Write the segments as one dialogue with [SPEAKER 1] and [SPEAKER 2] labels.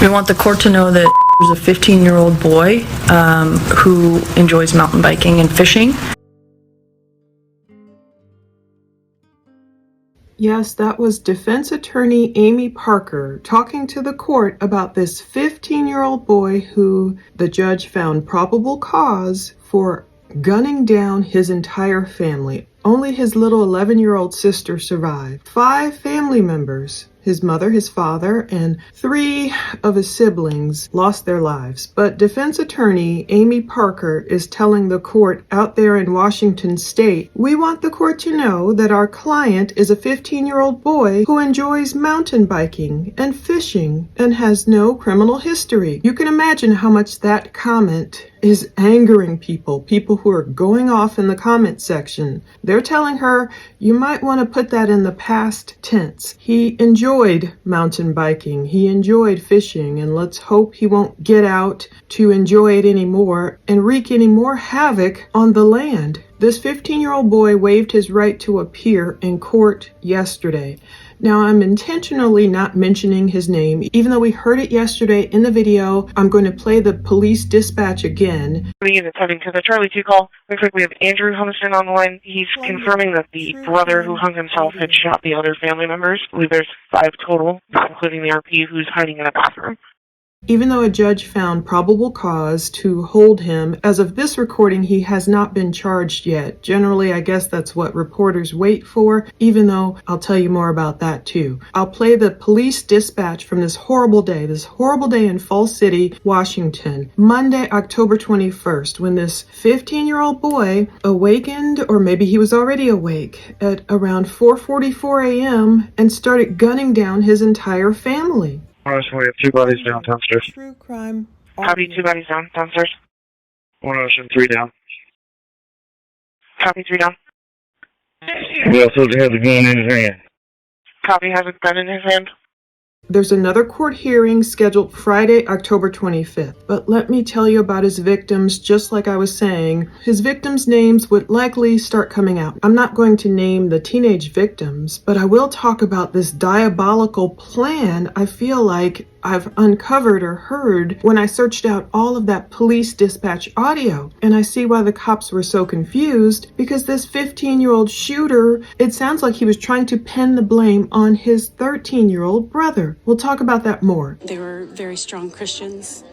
[SPEAKER 1] We want the court to know that there's a 15-year-old boy who enjoys mountain biking and fishing.
[SPEAKER 2] Yes, that was defense attorney Amy Parker talking to the court about this 15-year-old boy who the judge found probable cause for gunning down his entire family. Only his little 11-year-old sister survived. 5 family members, his mother, his father, and 3 of his siblings lost their lives. But defense attorney Amy Parker is telling the court out there in Washington state, we want the court to know that our client is a 15-year-old boy who enjoys mountain biking and fishing and has no criminal history. You can imagine how much that comment is angering people who are going off in the comment section. They're telling her, you might want to put that in the past tense. He enjoyed mountain biking, he enjoyed fishing, and let's hope he won't get out to enjoy it anymore and wreak any more havoc on the land. This 15-year-old boy waived his right to appear in court yesterday. Now, I'm intentionally not mentioning his name. Even though we heard it yesterday in the video, I'm going to play the police dispatch again.
[SPEAKER 3] Attending to the Charlie 2 call. Looks like we have Andrew Humiston on the line. He's confirming that the brother who hung himself had shot the other family members. I believe there's 5 total, including the RP who's hiding in a bathroom.
[SPEAKER 2] Even though a judge found probable cause to hold him, as of this recording, he has not been charged yet. Generally, I guess that's what reporters wait for, even though I'll tell you more about that too. I'll play the police dispatch from this horrible day in Falls City, Washington, Monday, October 21st, when this 15-year-old boy awakened, or maybe he was already awake, at around 4:44 a.m. and started gunning down his entire family.
[SPEAKER 3] We have 2 bodies down downstairs.
[SPEAKER 2] True crime.
[SPEAKER 3] Copy, 2 bodies down downstairs. 3 down. Copy, 3 down.
[SPEAKER 4] He also has a gun in his hand.
[SPEAKER 3] Copy, has a gun in his hand.
[SPEAKER 2] There's another court hearing scheduled Friday, October 25th. But let me tell you about his victims. Just like I was saying, his victims' names would likely start coming out. I'm not going to name the teenage victims, but I will talk about this diabolical plan I feel like I've uncovered or heard when I searched out all of that police dispatch audio. And I see why the cops were so confused, because this 15-year-old shooter, it sounds like he was trying to pin the blame on his 13-year-old brother. We'll talk about that more.
[SPEAKER 5] They were very strong Christians.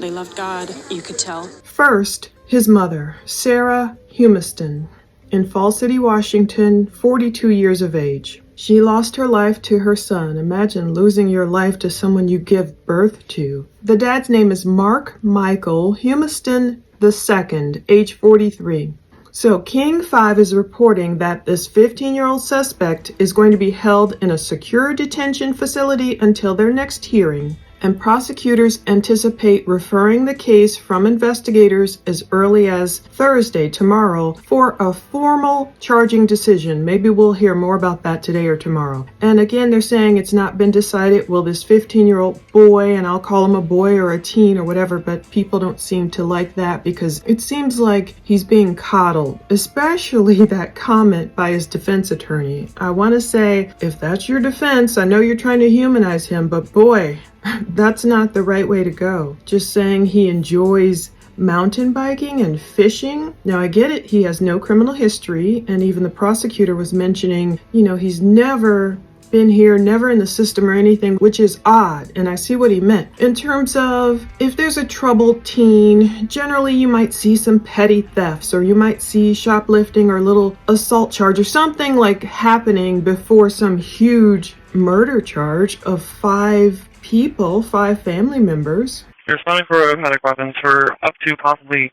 [SPEAKER 5] They loved God, you could tell.
[SPEAKER 2] First, his mother, Andrew Humiston, in Falls City, Washington, 42 years of age. She lost her life to her son. Imagine losing your life to someone you give birth to. The dad's name is Mark Michael Humiston II, age 43. So King 5 is reporting that this 15-year-old suspect is going to be held in a secure detention facility until their next hearing. And prosecutors anticipate referring the case from investigators as early as Thursday, tomorrow, for a formal charging decision. Maybe we'll hear more about that today or tomorrow. And again, they're saying it's not been decided. Will this 15-year-old boy, and I'll call him a boy or a teen or whatever, but people don't seem to like that because it seems like he's being coddled, especially that comment by his defense attorney. I want to say, if that's your defense, I know you're trying to humanize him, but boy, that's not the right way to go. Just saying he enjoys mountain biking and fishing. Now, I get it. He has no criminal history. And even the prosecutor was mentioning, he's never been here, never in the system or anything, which is odd. And I see what he meant. In terms of if there's a troubled teen, generally you might see some petty thefts, or you might see shoplifting or a little assault charge or something like happening before some huge murder charge of 5 people, 5 family members.
[SPEAKER 3] You're responding for automatic weapons for up to possibly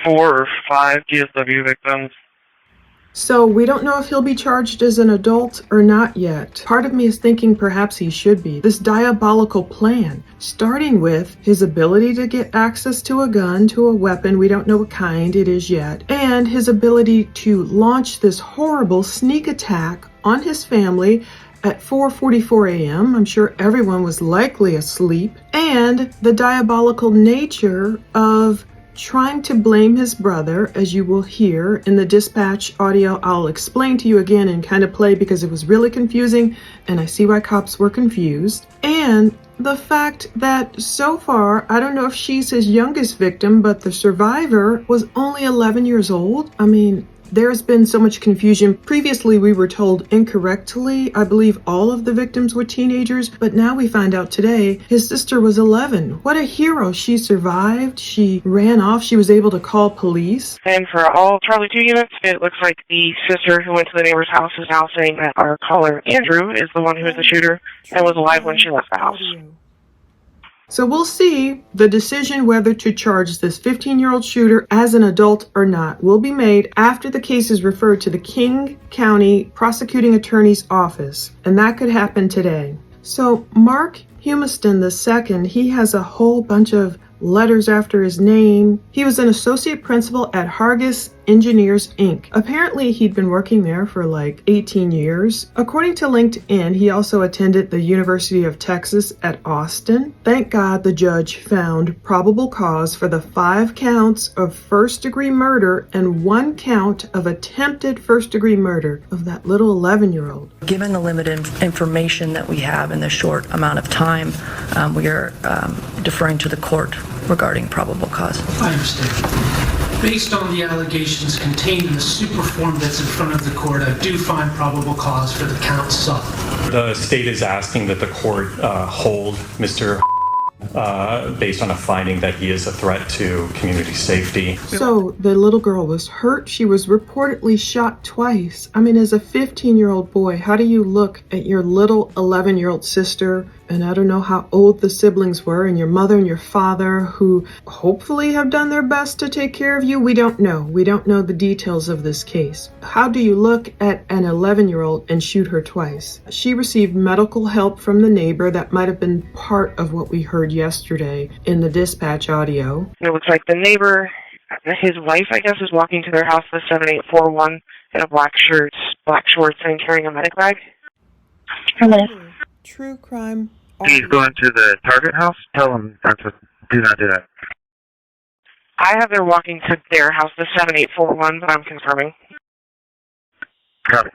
[SPEAKER 3] 4 or 5 GSW victims.
[SPEAKER 2] So we don't know if he'll be charged as an adult or not yet. Part of me is thinking perhaps he should be. This diabolical plan, starting with his ability to get access to a gun, to a weapon, we don't know what kind it is yet, and his ability to launch this horrible sneak attack on his family at 4:44 a.m. I'm sure everyone was likely asleep. And the diabolical nature of trying to blame his brother, as you will hear in the dispatch audio. I'll explain to you again and kind of play because it was really confusing, and I see why cops were confused. And the fact that so far, I don't know if she's his youngest victim, but the survivor was only 11 years old. I mean, there's been so much confusion. Previously, we were told incorrectly, I believe all of the victims were teenagers, but now we find out today his sister was 11. What a hero. She survived. She ran off. She was able to call police.
[SPEAKER 3] And for all Charlie 2 units, it looks like the sister who went to the neighbor's house is now saying that our caller, Andrew, is the one who is the shooter and was alive when she left the house.
[SPEAKER 2] So we'll see the decision whether to charge this 15-year-old shooter as an adult or not will be made after the case is referred to the King County Prosecuting Attorney's Office, and that could happen today. So Mark Humiston II, he has a whole bunch of letters after his name. He was an associate principal at Hargis Engineers, Inc. Apparently, he'd been working there for like 18 years. According to LinkedIn, he also attended the University of Texas at Austin. Thank God the judge found probable cause for the 5 counts of first-degree murder and 1 count of attempted first-degree murder of that little 11-year-old.
[SPEAKER 1] Given the limited information that we have in the short amount of time, we are deferring to the court regarding probable cause.
[SPEAKER 6] I understand. Based on the allegations contained in the super form that's in front of the court, I do find probable cause for the count sought.
[SPEAKER 7] The state is asking that the court hold Mr. based on a finding that he is a threat to community safety.
[SPEAKER 2] So the little girl was hurt. She was reportedly shot twice. I mean, as a 15-year-old boy, how do you look at your little 11-year-old sister? And I don't know how old the siblings were, and your mother and your father, who hopefully have done their best to take care of you. We don't know. We don't know the details of this case. How do you look at an 11-year-old and shoot her twice? She received medical help from the neighbor. That might have been part of what we heard yesterday in the dispatch audio.
[SPEAKER 3] It looks like the neighbor, his wife, I guess, is walking to their house, the 7841, in a black shirt, black shorts, and carrying a medic bag.
[SPEAKER 8] Hello.
[SPEAKER 2] True crime.
[SPEAKER 4] He's going to the Target house. Tell him do not do that.
[SPEAKER 3] I have their walking to their house, the 7841, but I'm confirming.
[SPEAKER 4] Got it.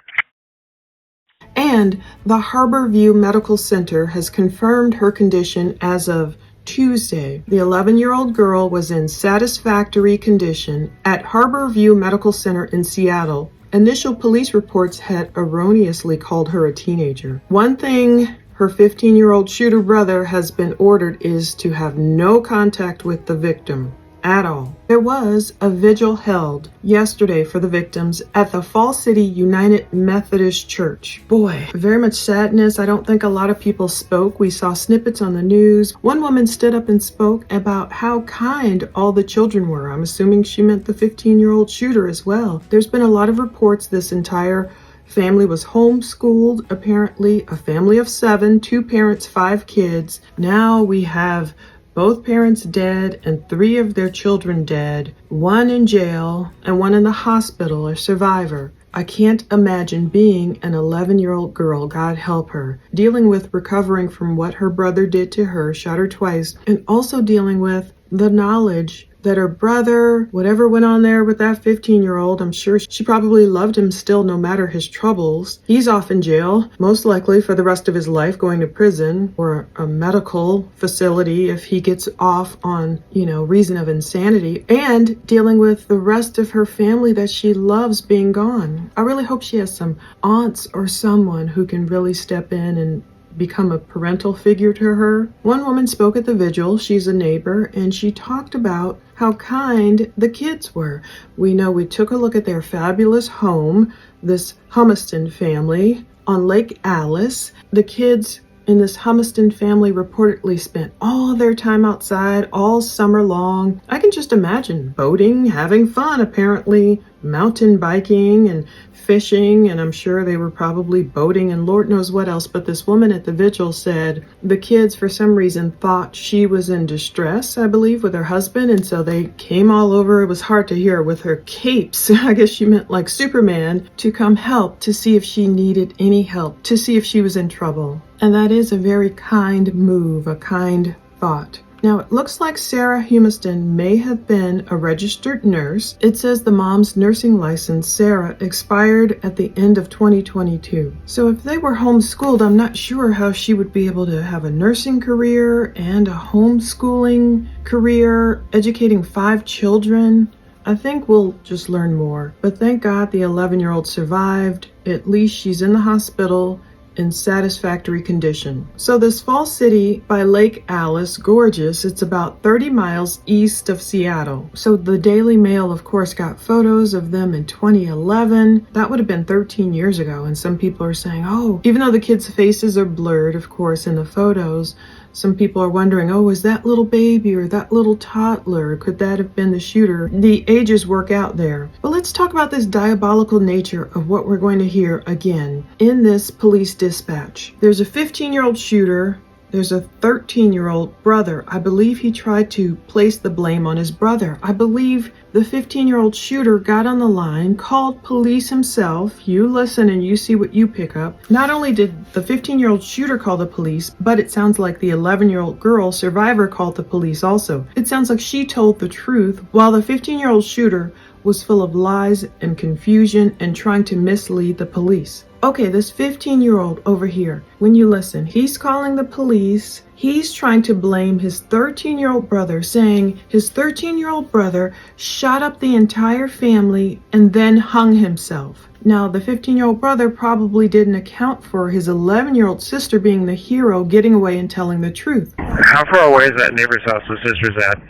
[SPEAKER 2] And the Harborview Medical Center has confirmed her condition as of Tuesday. The 11-year-old girl was in satisfactory condition at Harborview Medical Center in Seattle. Initial police reports had erroneously called her a teenager. One thing her 15-year-old shooter brother has been ordered is to have no contact with the victim at all. There was a vigil held yesterday for the victims at the Fall City United Methodist Church. Boy, very much sadness. I don't think a lot of people spoke. We saw snippets on the news. One woman stood up and spoke about how kind all the children were. I'm assuming she meant the 15-year-old shooter as well. There's been a lot of reports this entire family was homeschooled, apparently a family of 7, 2 parents, 5 kids. Now we have both parents dead and 3 of their children dead, 1 in jail and 1 in the hospital, a survivor. I can't imagine being an 11-year-old girl, God help her, dealing with recovering from what her brother did to her, shot her twice, and also dealing with the knowledge that her brother, whatever went on there with that 15-year-old, I'm sure she probably loved him still no matter his troubles. He's off in jail, most likely for the rest of his life, going to prison or a medical facility if he gets off on, reason of insanity, and dealing with the rest of her family that she loves being gone. I really hope she has some aunts or someone who can really step in and become a parental figure to her. One woman spoke at the vigil. She's a neighbor, and she talked about how kind the kids were. We know we took a look at their fabulous home, this Humiston family on Lake Alice. The kids in this Humiston family reportedly spent all their time outside all summer long. I can just imagine boating, having fun apparently, mountain biking and fishing, and I'm sure they were probably boating and Lord knows what else. But this woman at the vigil said the kids for some reason thought she was in distress, I believe, with her husband, and so they came all over. It was hard to hear, with her capes, I guess she meant like Superman, to come help, to see if she needed any help, to see if she was in trouble. And that is a very kind move, a kind thought. Now, it looks like Sarah Humiston may have been a registered nurse. It says the mom's nursing license, Sarah, expired at the end of 2022. So if they were homeschooled, I'm not sure how she would be able to have a nursing career and a homeschooling career, educating 5 children. I think we'll just learn more. But thank God the 11-year-old survived. At least she's in the hospital in satisfactory condition. So this Falls City by Lake Alice, gorgeous. It's about 30 miles east of Seattle. So the Daily Mail, of course, got photos of them in 2011. That would have been 13 years ago. And some people are saying, oh, even though the kids' faces are blurred, of course, in the photos, some people are wondering, oh, is that little baby or that little toddler? Could that have been the shooter? The ages work out there. But let's talk about this diabolical nature of what we're going to hear again in this police dispatch. There's a 15-year-old shooter. There's a 13-year-old brother. I believe he tried to place the blame on his brother. I believe the 15-year-old shooter got on the line, called police himself. You listen and you see what you pick up. Not only did the 15-year-old shooter call the police, but it sounds like the 11-year-old girl survivor called the police also. It sounds like she told the truth while the 15-year-old shooter was full of lies and confusion and trying to mislead the police. Okay, this 15-year-old over here, when you listen, he's calling the police. He's trying to blame his 13-year-old brother, saying his 13-year-old brother shot up the entire family and then hung himself. Now, the 15-year-old brother probably didn't account for his 11-year-old sister being the hero, getting away and telling the truth.
[SPEAKER 4] How far away is that neighbor's house the sister's at?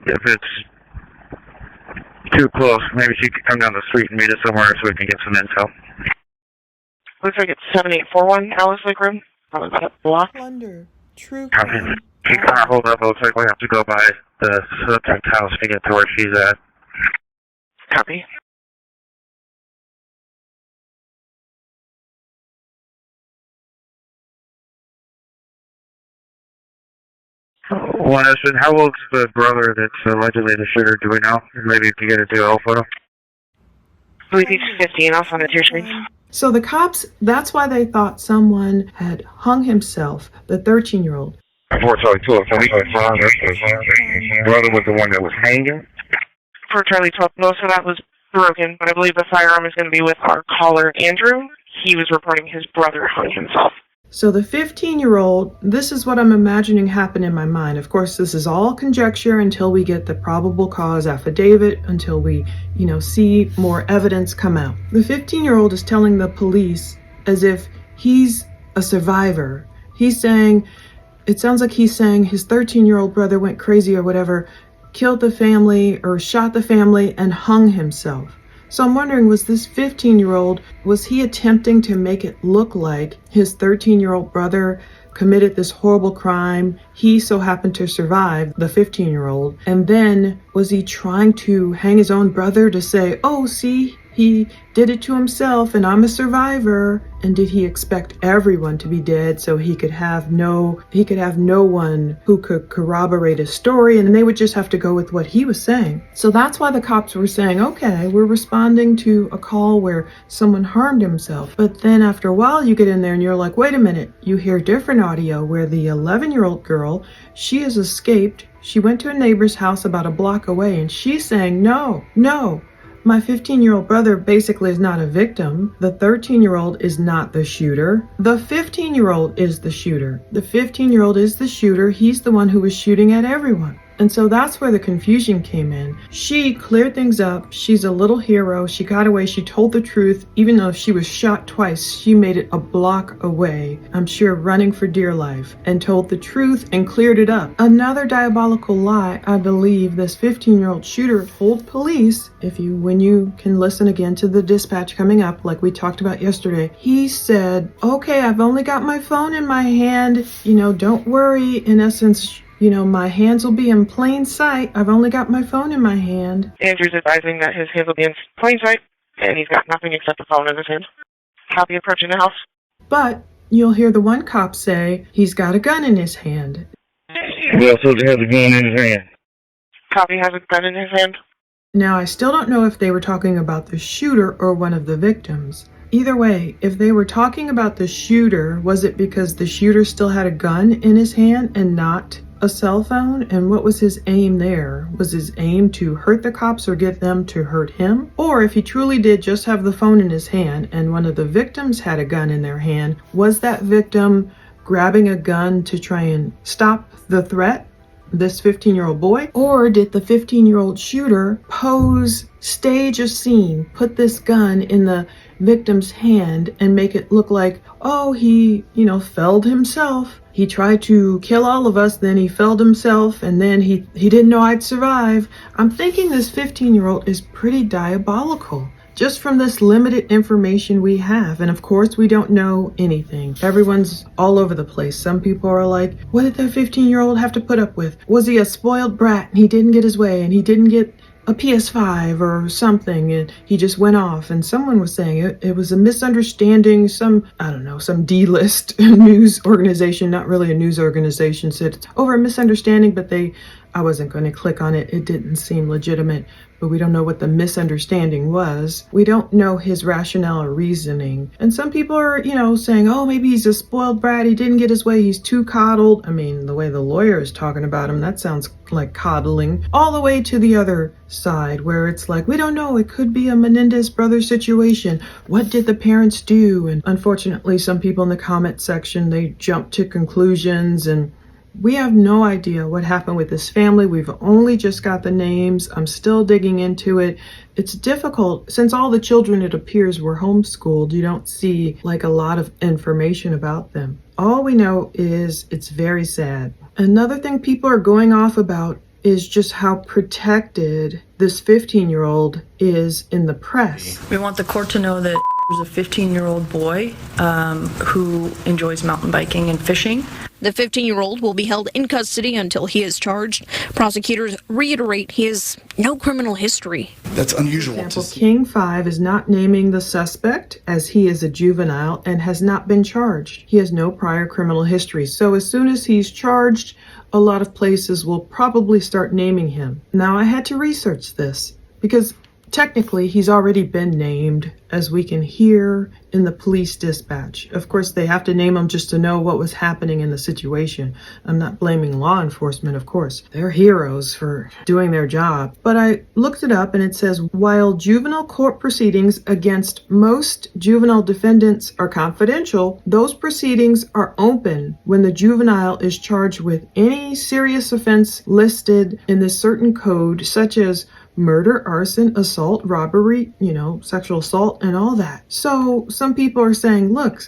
[SPEAKER 4] If it's too close, maybe she could come down the street and meet us somewhere so we can get some intel.
[SPEAKER 3] Looks like it's 7841 Alice Lake Road. Probably about a block.
[SPEAKER 2] Plunder. True
[SPEAKER 4] Copy.
[SPEAKER 2] crime.
[SPEAKER 4] She can't hold up. It looks like we have to go by the suspect's house to get to where she's at.
[SPEAKER 3] Copy.
[SPEAKER 4] One question, how old's the brother that's allegedly the shooter? Do we know? Maybe if you get a DL photo.
[SPEAKER 3] I believe he's 15 off on the tear screens.
[SPEAKER 2] So the cops, that's why they thought someone had hung himself, the 13-year-old.
[SPEAKER 4] 422, brother was the one that was hanging?
[SPEAKER 3] For Charlie 12, most of that was broken, but I believe the firearm is going to be with our caller, Andrew. He was reporting his brother hung himself.
[SPEAKER 2] So the 15-year-old, this is what I'm imagining happened in my mind. Of course, this is all conjecture until we get the probable cause affidavit, until we, see more evidence come out. The 15-year-old is telling the police as if he's a survivor. He's saying, it sounds like he's saying his 13-year-old brother went crazy or whatever, killed the family or shot the family and hung himself. So I'm wondering, was this 15-year-old, was he attempting to make it look like his 13-year-old brother committed this horrible crime? He so happened to survive, the 15-year-old. And then was he trying to hang his own brother to say, oh, see, he did it to himself and I'm a survivor? And did he expect everyone to be dead so he could have no one who could corroborate his story, and they would just have to go with what he was saying? So that's why the cops were saying, okay, we're responding to a call where someone harmed himself. But then after a while you get in there and you're like, wait a minute, you hear different audio where the 11-year-old girl, she has escaped. She went to a neighbor's house about a block away and she's saying, no, my 15-year-old brother basically is not a victim. The 13-year-old is not the shooter. The 15-year-old is the shooter. The 15-year-old is the shooter. He's the one who was shooting at everyone. And so that's where the confusion came in. She cleared things up. She's a little hero. She got away. She told the truth. Even though she was shot twice, she made it a block away, I'm sure running for dear life, and told the truth and cleared it up. Another diabolical lie, I believe this 15-year-old shooter told police, when you can listen again to the dispatch coming up, like we talked about yesterday, he said, okay, I've only got my phone in my hand. Don't worry. In essence, my hands will be in plain sight. I've only got my phone in my hand.
[SPEAKER 3] Andrew's advising that his hands will be in plain sight, and he's got nothing except a phone in his hand. Copy approaching the house.
[SPEAKER 2] But you'll hear the one cop say he's got a gun in his hand.
[SPEAKER 4] He also has a gun in his hand.
[SPEAKER 3] Copy has a gun in his hand.
[SPEAKER 2] Now, I still don't know if they were talking about the shooter or one of the victims. Either way, if they were talking about the shooter, was it because the shooter still had a gun in his hand and not a cell phone, and what was his aim there? Was his aim to hurt the cops or get them to hurt him? Or if he truly did just have the phone in his hand and one of the victims had a gun in their hand, was that victim grabbing a gun to try and stop the threat, this 15-year-old boy? Or did the 15-year-old shooter stage a scene, put this gun in the victim's hand and make it look like, oh, he, felled himself. He tried to kill all of us, then he felled himself, and then he didn't know I'd survive. I'm thinking this 15-year-old is pretty diabolical, just from this limited information we have. And of course, we don't know anything. Everyone's all over the place. Some people are like, what did that 15-year-old have to put up with? Was he a spoiled brat and he didn't get his way and he didn't get a PS5 or something and he just went off? And someone was saying it was a misunderstanding. Some D-list news organization, not really a news organization, said it's over a misunderstanding, but I wasn't going to click on it. It didn't seem legitimate, but we don't know what the misunderstanding was. We don't know his rationale or reasoning. And some people are, saying, oh, maybe he's a spoiled brat. He didn't get his way. He's too coddled. I mean, the way the lawyer is talking about him, that sounds like coddling. All the way to the other side where it's like, we don't know. It could be a Menendez brothers situation. What did the parents do? And unfortunately, some people in the comment section, they jump to conclusions, and we have no idea what happened with this family. We've only just got the names. I'm still digging into it. It's difficult since all the children, it appears, were homeschooled. You don't see like a lot of information about them. All we know is it's very sad. Another thing people are going off about is just how protected this 15-year-old is in the press.
[SPEAKER 1] We want the court to know that there's a 15-year-old boy who enjoys mountain biking and fishing.
[SPEAKER 8] The 15-year-old will be held in custody until he is charged. Prosecutors reiterate he has no criminal history.
[SPEAKER 9] That's unusual.
[SPEAKER 2] For example, King 5 is not naming the suspect as he is a juvenile and has not been charged. He has no prior criminal history. So as soon as he's charged, a lot of places will probably start naming him. Now, I had to research this because technically he's already been named, as we can hear in the police dispatch. Of course, they have to name him just to know what was happening in the situation. I'm not blaming law enforcement, of course. They're heroes for doing their job. But I looked it up and it says, while juvenile court proceedings against most juvenile defendants are confidential, those proceedings are open when the juvenile is charged with any serious offense listed in this certain code, such as murder, arson, assault, robbery, sexual assault, and all that. So some people are saying, look,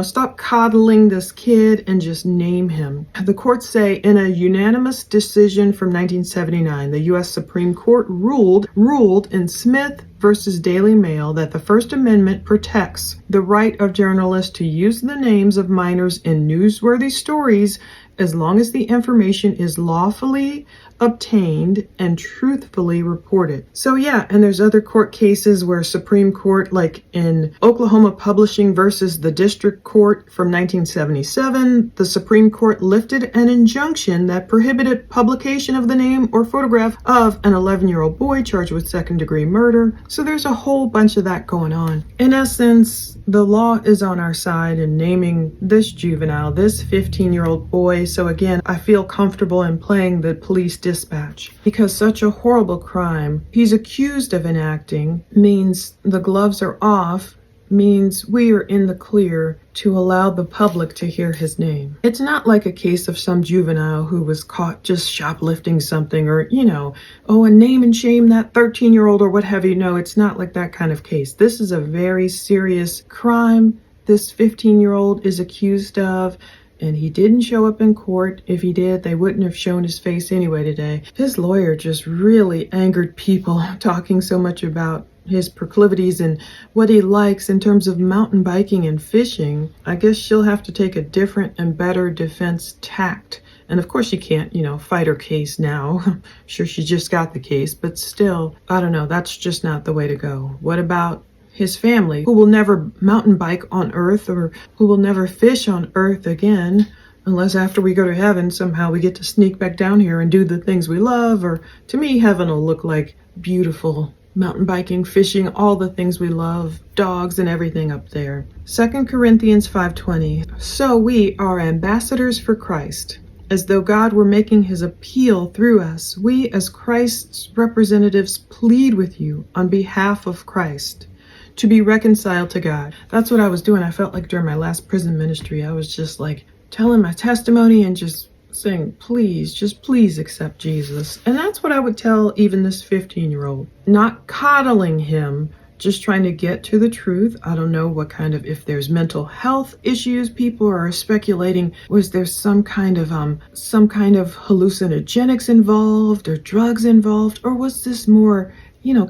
[SPEAKER 2] stop coddling this kid and just name him. The courts say in a unanimous decision from 1979, the U.S. Supreme Court ruled in Smith versus Daily Mail that the First Amendment protects the right of journalists to use the names of minors in newsworthy stories as long as the information is lawfully obtained and truthfully reported. So yeah, and there's other court cases where Supreme Court, like in Oklahoma Publishing versus the District Court from 1977, the Supreme Court lifted an injunction that prohibited publication of the name or photograph of an 11-year-old boy charged with second-degree murder. So there's a whole bunch of that going on. In essence, the law is on our side in naming this juvenile, this 15-year-old boy. So again, I feel comfortable in playing the police dispatch because such a horrible crime he's accused of enacting means the gloves are off, means we are in the clear to allow the public to hear his name. It's not like a case of some juvenile who was caught just shoplifting something or, and name and shame that 13-year-old or what have you. No, it's not like that kind of case. This is a very serious crime this 15-year-old is accused of, and he didn't show up in court. If he did, they wouldn't have shown his face anyway today. His lawyer just really angered people, talking so much about his proclivities and what he likes in terms of mountain biking and fishing. I guess she'll have to take a different and better defense tact. And of course she can't, fight her case now. Sure, she just got the case, but still, I don't know, that's just not the way to go. What about his family, who will never mountain bike on Earth or who will never fish on Earth again, unless after we go to heaven, somehow we get to sneak back down here and do the things we love? Or to me, heaven will look like beautiful mountain biking, fishing, all the things we love, dogs and everything up there. 2 Corinthians 5:20. So we are ambassadors for Christ, as though God were making his appeal through us. We, as Christ's representatives, plead with you on behalf of Christ to be reconciled to God. That's what I was doing. I felt like during my last prison ministry, I was just like telling my testimony and just saying, please, just please accept Jesus. And that's what I would tell even this 15-year-old. Not coddling him, just trying to get to the truth. I don't know what kind of, if there's mental health issues, people are speculating, was there some kind of hallucinogenics involved or drugs involved, or was this more,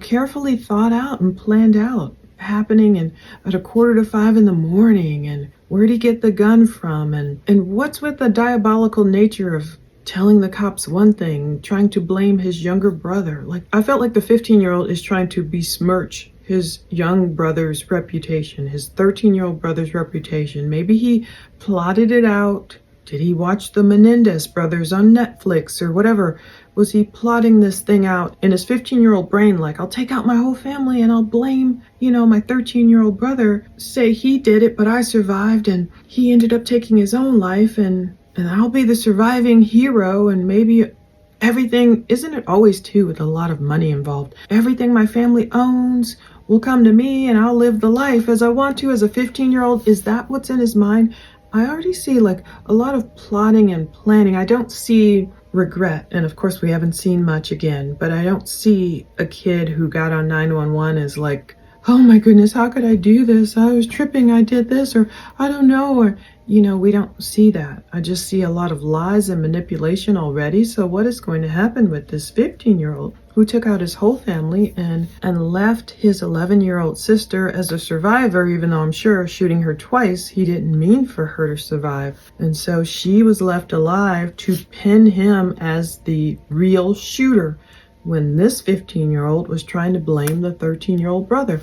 [SPEAKER 2] carefully thought out and planned out, happening at 4:45 in the morning, and where'd he get the gun from, and what's with the diabolical nature of telling the cops one thing, trying to blame his younger brother. Like, I felt like the 15-year-old is trying to besmirch his young brother's reputation, his 13-year-old brother's reputation. Maybe he plotted it out. Did he watch the Menendez brothers on Netflix or whatever? Was he plotting this thing out in his 15-year-old brain, like, I'll take out my whole family and I'll blame, my 13-year-old brother, say he did it, but I survived and he ended up taking his own life, and I'll be the surviving hero, and maybe everything, isn't it always too with a lot of money involved? Everything my family owns will come to me and I'll live the life as I want to as a 15-year-old. Is that what's in his mind? I already see like a lot of plotting and planning. I don't see regret. And of course we haven't seen much again, but I don't see a kid who got on 911 as like, oh my goodness, how could I do this? I was tripping, I did this, or I don't know, or, we don't see that. I just see a lot of lies and manipulation already. So what is going to happen with this 15-year-old who took out his whole family and left his 11-year-old sister as a survivor, even though I'm sure shooting her twice, he didn't mean for her to survive. And so she was left alive to pin him as the real shooter, when this 15-year-old was trying to blame the 13-year-old brother.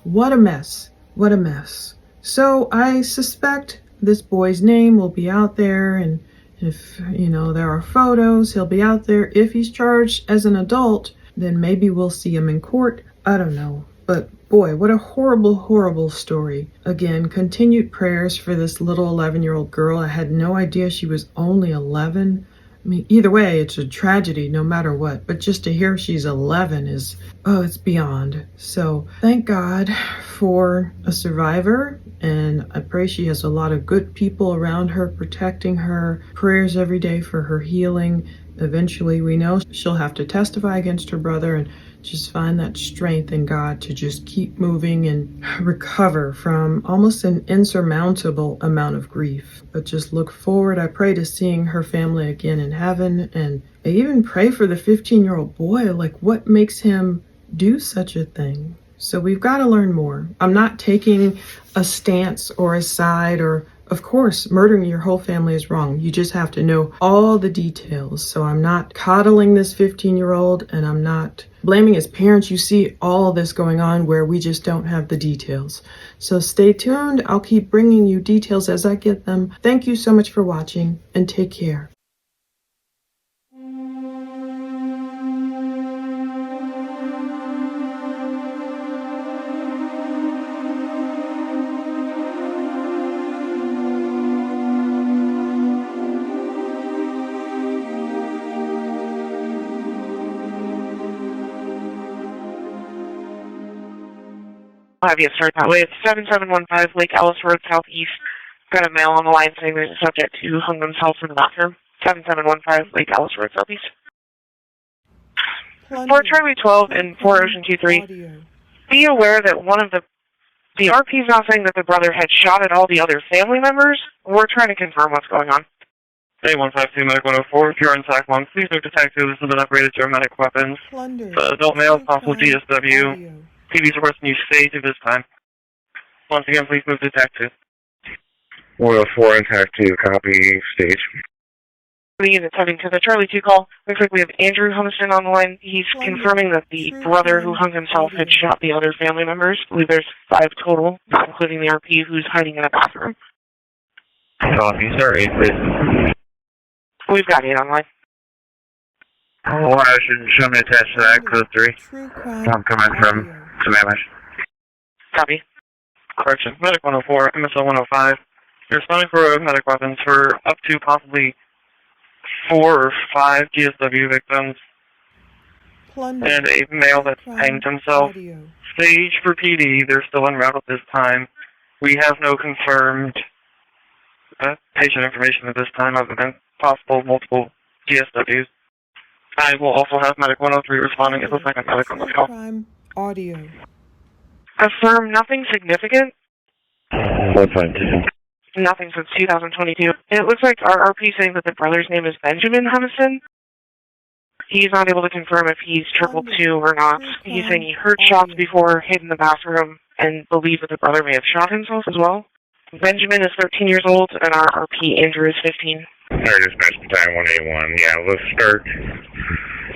[SPEAKER 2] What a mess. What a mess. So I suspect this boy's name will be out there, and if, there are photos, he'll be out there. If he's charged as an adult, then maybe we'll see him in court. I don't know. But boy, what a horrible, horrible story. Again, continued prayers for this little 11-year-old girl. I had no idea she was only 11. I mean, either way, it's a tragedy no matter what. But just to hear she's 11 is, it's beyond. So thank God for a survivor. And I pray she has a lot of good people around her protecting her. Prayers every day for her healing. Eventually, we know she'll have to testify against her brother, and just find that strength in God to just keep moving and recover from almost an insurmountable amount of grief. But just look forward. I pray to seeing her family again in heaven. And I even pray for the 15-year-old boy, like what makes him do such a thing? So we've got to learn more. I'm not taking a stance or a side, or of course, murdering your whole family is wrong. You just have to know all the details. So I'm not coddling this 15-year-old, and I'm not blaming his parents. You see all this going on where we just don't have the details. So stay tuned. I'll keep bringing you details as I get them. Thank you so much for watching, and take care.
[SPEAKER 3] I'll have you start that way. It's 7715 Lake Ellis Road Southeast. Got a male on the line saying there's a subject who hung themselves in the bathroom. 7715 Lake Ellis Road Southeast. For Charlie 12 and 4 Ocean 23, be aware that one of the RP is now saying that the brother had shot at all the other family members. We're trying to confirm what's going on.
[SPEAKER 4] A152 Medic 104, if you're in SAC 1, please move to TAC 2. This has been upgraded to automatic weapons. Adult male, possible GSW. TV's requesting you stay to this time. Once again, please move to TAC 2. 104 and TAC 2, copy, stage.
[SPEAKER 3] The unit's heading to the Charlie 2 call. Looks like we have Andrew Humiston on the line. He's confirming that the brother who hung himself had shot the other family members. I believe there's 5 total, including the RP who's hiding in a bathroom.
[SPEAKER 4] Copy, sir, 8 please.
[SPEAKER 3] We've got 8 online.
[SPEAKER 4] Oh, I should show me attached to that, code 3. I'm coming from Sammamish.
[SPEAKER 3] Copy.
[SPEAKER 4] Correction, Medic 104, MSL 105. You're responding for automatic weapons for up to possibly 4 or 5 GSW victims
[SPEAKER 2] Plunder.
[SPEAKER 4] and a male that hanged himself.
[SPEAKER 2] Audio.
[SPEAKER 4] Stage for PD. They're still en route at this time. We have no confirmed patient information at this time other than possible multiple GSWs. I will also have Medic 103 responding. It looks like a medic on the call.
[SPEAKER 2] Crime audio.
[SPEAKER 3] Affirm nothing significant.
[SPEAKER 4] What's that?
[SPEAKER 3] Nothing since 2022. It looks like our RP saying that the brother's name is Benjamin Humiston. He's not able to confirm if he's 222 or not. He's saying he heard shots before, hid in the bathroom, and believes that the brother may have shot himself as well. Benjamin is 13 years old, and our RP, Andrew, is 15.
[SPEAKER 9] Sorry, dispatch time 181. Yeah, let's start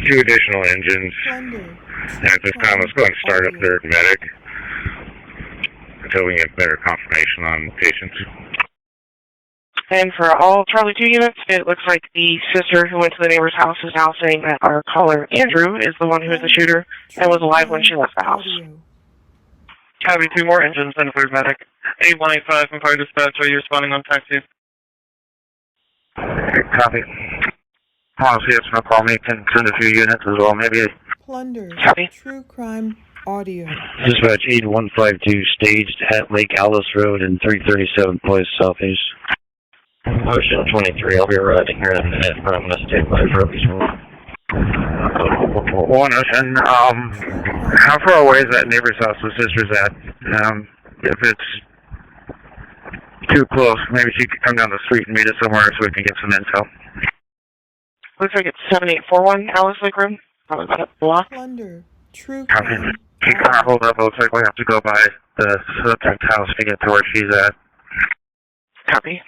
[SPEAKER 9] 2 additional engines.
[SPEAKER 2] Plunder.
[SPEAKER 9] And at this time, let's go ahead and start up third medic until we get better confirmation on the patients.
[SPEAKER 3] And for all Charlie 2 units, it looks like the sister who went to the neighbor's house is now saying that our caller, Andrew, is the one who is the shooter and was alive when she left the house.
[SPEAKER 4] Having 2 more engines and third medic. 8185 from Fire Dispatch, are you responding on taxi?
[SPEAKER 9] Copy. Honestly, it's no call me. Can send a few units as well, maybe.
[SPEAKER 2] Plunder.
[SPEAKER 3] Copy.
[SPEAKER 2] True crime audio.
[SPEAKER 10] Dispatch 8152 staged at Lake Alice Road and 337 Place Southeast. Ocean 23, I'll be arriving here in a minute, but I'm going to stand by for at least
[SPEAKER 9] 1 Ocean, how far away is that neighbor's house the sister's at? If it's too close, maybe she could come down the street and meet us somewhere so we can get some intel.
[SPEAKER 3] Looks like it's 7841 Alice Lake Road. Probably about a block.
[SPEAKER 2] Plunder. True
[SPEAKER 9] Copy.
[SPEAKER 2] crime
[SPEAKER 9] She can't hold up. It looks like we have to go by the subject house to get to where she's at.
[SPEAKER 3] Copy.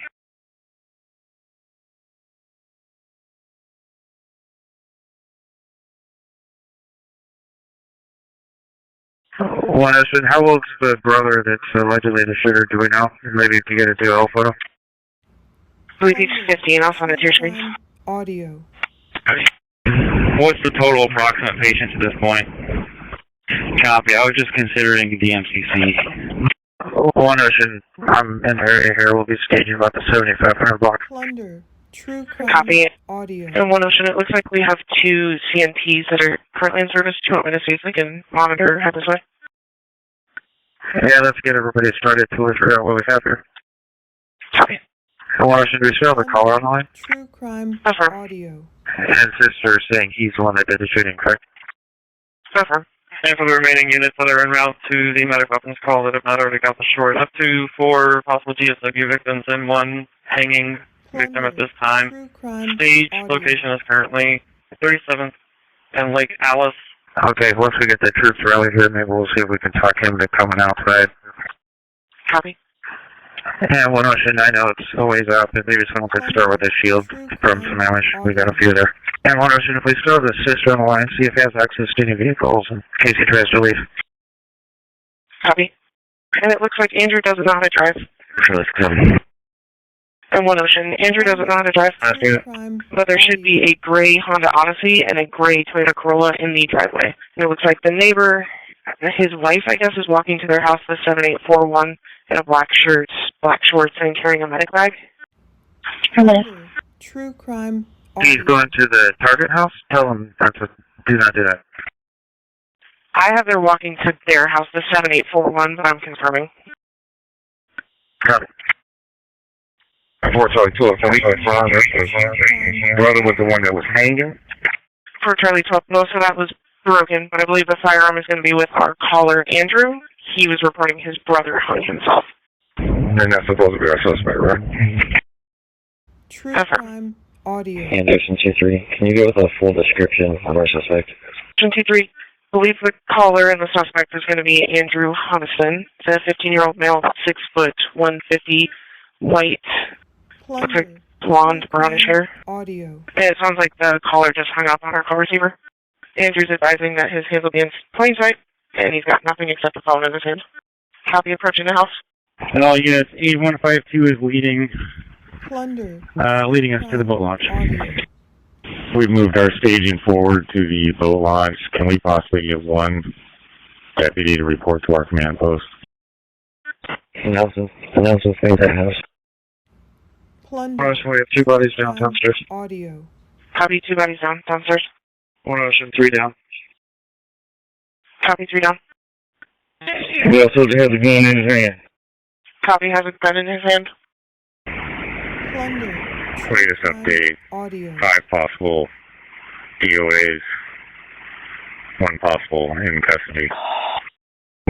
[SPEAKER 9] One Ocean, how old's the brother that's allegedly the shooter? Do we know? Maybe you can get a DL photo.
[SPEAKER 3] I believe he's 15. I'll send it to your screen.
[SPEAKER 2] audio.
[SPEAKER 10] What's the total approximate patients at this point? Copy. I was just considering the MCC.
[SPEAKER 9] One Ocean, I'm in the area here. We'll be staging about the 7500 block.
[SPEAKER 2] Plunder. True crime
[SPEAKER 3] Copy it.
[SPEAKER 2] audio.
[SPEAKER 3] And One Ocean, it looks like we have 2 CNPs that are currently in service. Do you want me to see if we can monitor head this way?
[SPEAKER 9] Yeah, let's get everybody started till we figure out what we have here.
[SPEAKER 3] Copy.
[SPEAKER 9] One Ocean, do we still have the caller on the line?
[SPEAKER 2] True crime
[SPEAKER 3] Affirm.
[SPEAKER 2] audio.
[SPEAKER 9] And sister saying he's the one that did the shooting, correct?
[SPEAKER 3] Affirm.
[SPEAKER 4] And for the remaining units that are en route to the medic weapons call that have not already got the short, up to 4 possible GSW victims and 1 hanging victim at this time.
[SPEAKER 2] True crime
[SPEAKER 4] Stage
[SPEAKER 2] audio.
[SPEAKER 4] location is currently 37th and Lake Alice.
[SPEAKER 9] Okay, once we get the troops rallied here, maybe we'll see if we can talk him to coming outside.
[SPEAKER 3] Copy.
[SPEAKER 9] And One Ocean, I know it's a ways out, but maybe someone could start with a shield from some ammunition. We got a few there. And One Ocean, if we still have the sister on the line, see if he has access to any vehicles in case he tries to leave.
[SPEAKER 3] Copy. And it looks like Andrew doesn't know how to drive.
[SPEAKER 10] Let's go.
[SPEAKER 3] And One Ocean, Andrew doesn't know how to drive.
[SPEAKER 2] True crime
[SPEAKER 3] But there should be a gray Honda Odyssey and a gray Toyota Corolla in the driveway. And it looks like the neighbor, his wife, I guess, is walking to their house, the 7841, in a black shirt, black shorts, and carrying a medic bag.
[SPEAKER 2] Plunder. True crime audio.
[SPEAKER 9] He's going to the target house? Tell him not to do not do that.
[SPEAKER 3] I have their walking to their house, the 7841, but I'm confirming.
[SPEAKER 9] Got it. Unfortunately, 205, brother was the one that was hanging.
[SPEAKER 3] For Charlie 12, most of that was broken, but I believe the firearm is going to be with our caller, Andrew. He was reporting his brother hung himself.
[SPEAKER 9] And that's supposed to be our suspect, right?
[SPEAKER 2] True
[SPEAKER 3] Affirm.
[SPEAKER 2] crime audio.
[SPEAKER 10] Anderson 23, can you go with a full description of our suspect?
[SPEAKER 3] 23, believe the caller and the suspect is going to be Andrew Humiston. It's a 15-year-old male, about 6 foot, 150, white, looks like
[SPEAKER 2] Plunder.
[SPEAKER 3] blonde, brownish hair.
[SPEAKER 2] Audio.
[SPEAKER 3] And it sounds like the caller just hung up on our call receiver. Andrew's advising that his hands will be in plain sight, and he's got nothing except a phone in his hand. Copy approaching the house.
[SPEAKER 10] And all units, 8152 is leading
[SPEAKER 2] Plunder.
[SPEAKER 10] leading us to the boat launch.
[SPEAKER 2] Audio.
[SPEAKER 9] We've moved our staging forward to the boat launch. Can we possibly get one deputy to report to our command post?
[SPEAKER 10] Announcements going to that house.
[SPEAKER 2] Plunder.
[SPEAKER 9] We have 2 bodies downtown stairs.
[SPEAKER 2] Audio.
[SPEAKER 3] Copy, 2 bodies down, downstairs.
[SPEAKER 4] 1 Ocean, 3 down.
[SPEAKER 3] Copy, 3 down.
[SPEAKER 10] He also has a gun in his hand.
[SPEAKER 3] Copy, has a gun in his hand.
[SPEAKER 2] Plunder.
[SPEAKER 10] Latest update.
[SPEAKER 2] Audio.
[SPEAKER 10] 5 possible DOAs. 1 possible in custody.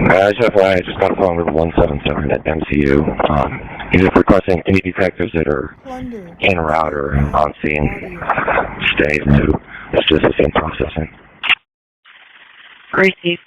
[SPEAKER 10] I just got a phone number 177 at MCU. He's just requesting any detectives that are
[SPEAKER 2] Plunder.
[SPEAKER 10] en route or on scene stay new. That's just the same processing.
[SPEAKER 3] Received.